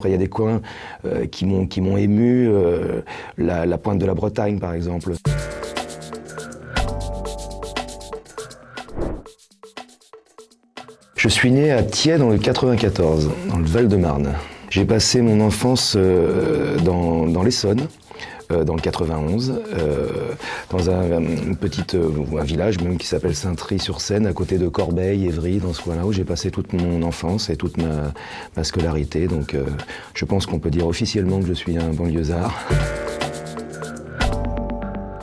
Après, il y a des coins qui m'ont ému, la pointe de la Bretagne par exemple. Je suis né à Thiais dans le 94, dans le Val-de-Marne. J'ai passé mon enfance dans l'Essonne, dans le 91, dans un village même qui s'appelle Saint-Try-sur-Seine, à côté de Corbeil, Évry, dans ce coin-là où j'ai passé toute mon enfance et toute ma scolarité. Donc je pense qu'on peut dire officiellement que je suis un banlieusard.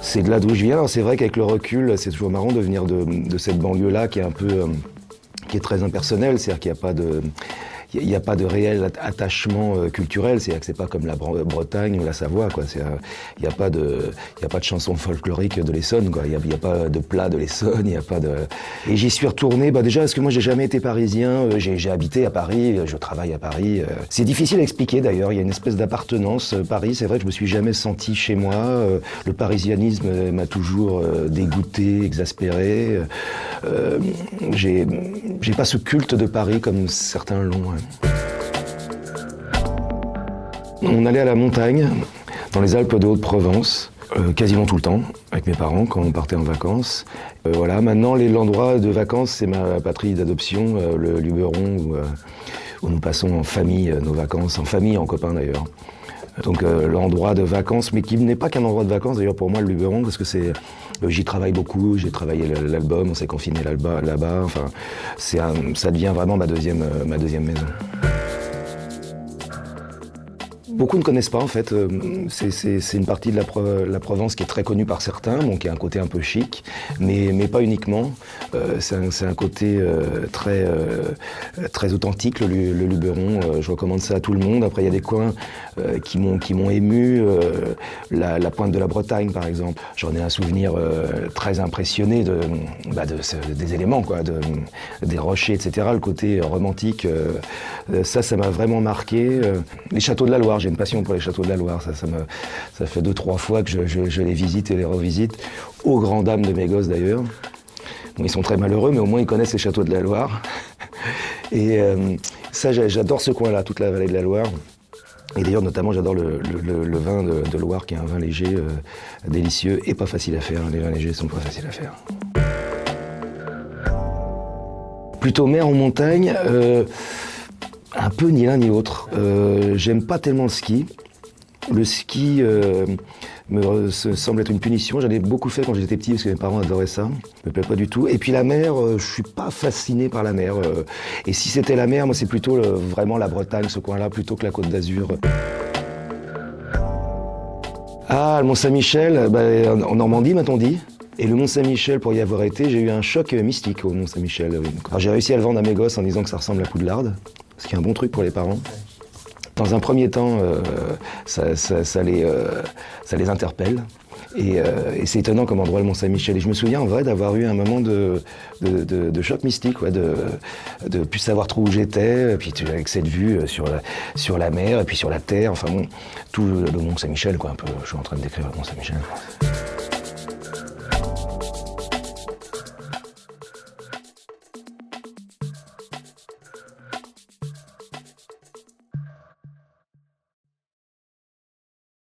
C'est de là d'où je viens. Alors, c'est vrai qu'avec le recul, c'est toujours marrant de venir de cette banlieue-là qui est un peu, qui est très impersonnelle, c'est-à-dire qu'il n'y a pas de... Il n'y a pas de réel attachement culturel, c'est-à-dire que c'est pas comme la Bretagne ou la Savoie, quoi. Il n'y a pas de chansons folkloriques de l'Essonne, quoi. Il n'y a pas de plat de l'Essonne, il n'y a pas de... Et j'y suis retourné, déjà parce que moi j'ai jamais été parisien, j'ai habité à Paris, je travaille à Paris. C'est difficile à expliquer d'ailleurs, il y a une espèce d'appartenance. Paris, c'est vrai que je me suis jamais senti chez moi. Le parisianisme m'a toujours dégoûté, exaspéré. J'ai pas ce culte de Paris comme certains l'ont. On allait à la montagne, dans les Alpes de Haute-Provence, quasiment tout le temps, avec mes parents, quand on partait en vacances. Voilà, maintenant, l'endroit de vacances, c'est ma patrie d'adoption, le Luberon, où nous passons en famille nos vacances, en famille, en copains d'ailleurs. Donc l'endroit de vacances, mais qui n'est pas qu'un endroit de vacances d'ailleurs pour moi, le Luberon, parce que j'y travaille beaucoup, j'ai travaillé l'album, on s'est confiné là-bas, enfin, ça devient vraiment ma deuxième maison. Beaucoup ne connaissent pas en fait, c'est une partie de la Provence qui est très connue par certains, bon, qui a un côté un peu chic, mais pas uniquement. C'est un côté très authentique, le Luberon, je recommande ça à tout le monde. Après il y a des coins qui m'ont ému, la pointe de la Bretagne par exemple. J'en ai un souvenir très impressionné des éléments, quoi, des rochers, etc. Le côté romantique, ça m'a vraiment marqué. Les châteaux de la Loire, j'ai une passion pour les châteaux de la Loire, ça fait 2-3 fois que je les visite et les revisite, aux grandes dames de mes gosses d'ailleurs. Bon, ils sont très malheureux, mais au moins ils connaissent les châteaux de la Loire. Et ça, j'adore ce coin-là, toute la vallée de la Loire. Et d'ailleurs, notamment, j'adore le vin de Loire, qui est un vin léger, délicieux et pas facile à faire. Les vins légers sont pas faciles à faire. Plutôt mer ou montagne, un peu ni l'un ni l'autre. J'aime pas tellement le ski. Le ski me semble être une punition. J'en ai beaucoup fait quand j'étais petit parce que mes parents adoraient ça. Me plaît pas du tout. Et puis la mer, je suis pas fasciné par la mer. Et si c'était la mer, moi c'est plutôt vraiment la Bretagne, ce coin-là, plutôt que la Côte d'Azur. Ah, le Mont-Saint-Michel, en Normandie m'a-t-on dit. Et le Mont-Saint-Michel, pour y avoir été, j'ai eu un choc mystique au Mont-Saint-Michel. Alors j'ai réussi à le vendre à mes gosses en disant que ça ressemble à Poudlard, ce qui est un bon truc pour les parents. Dans un premier temps, ça les interpelle. Et c'est étonnant comme endroit le Mont-Saint-Michel. Et je me souviens en vrai d'avoir eu un moment de choc mystique, ouais, de plus savoir trop où j'étais, et puis avec cette vue sur la mer, et puis sur la terre, enfin bon, tout le Mont-Saint-Michel, quoi, un peu, je suis en train de décrire le Mont-Saint-Michel.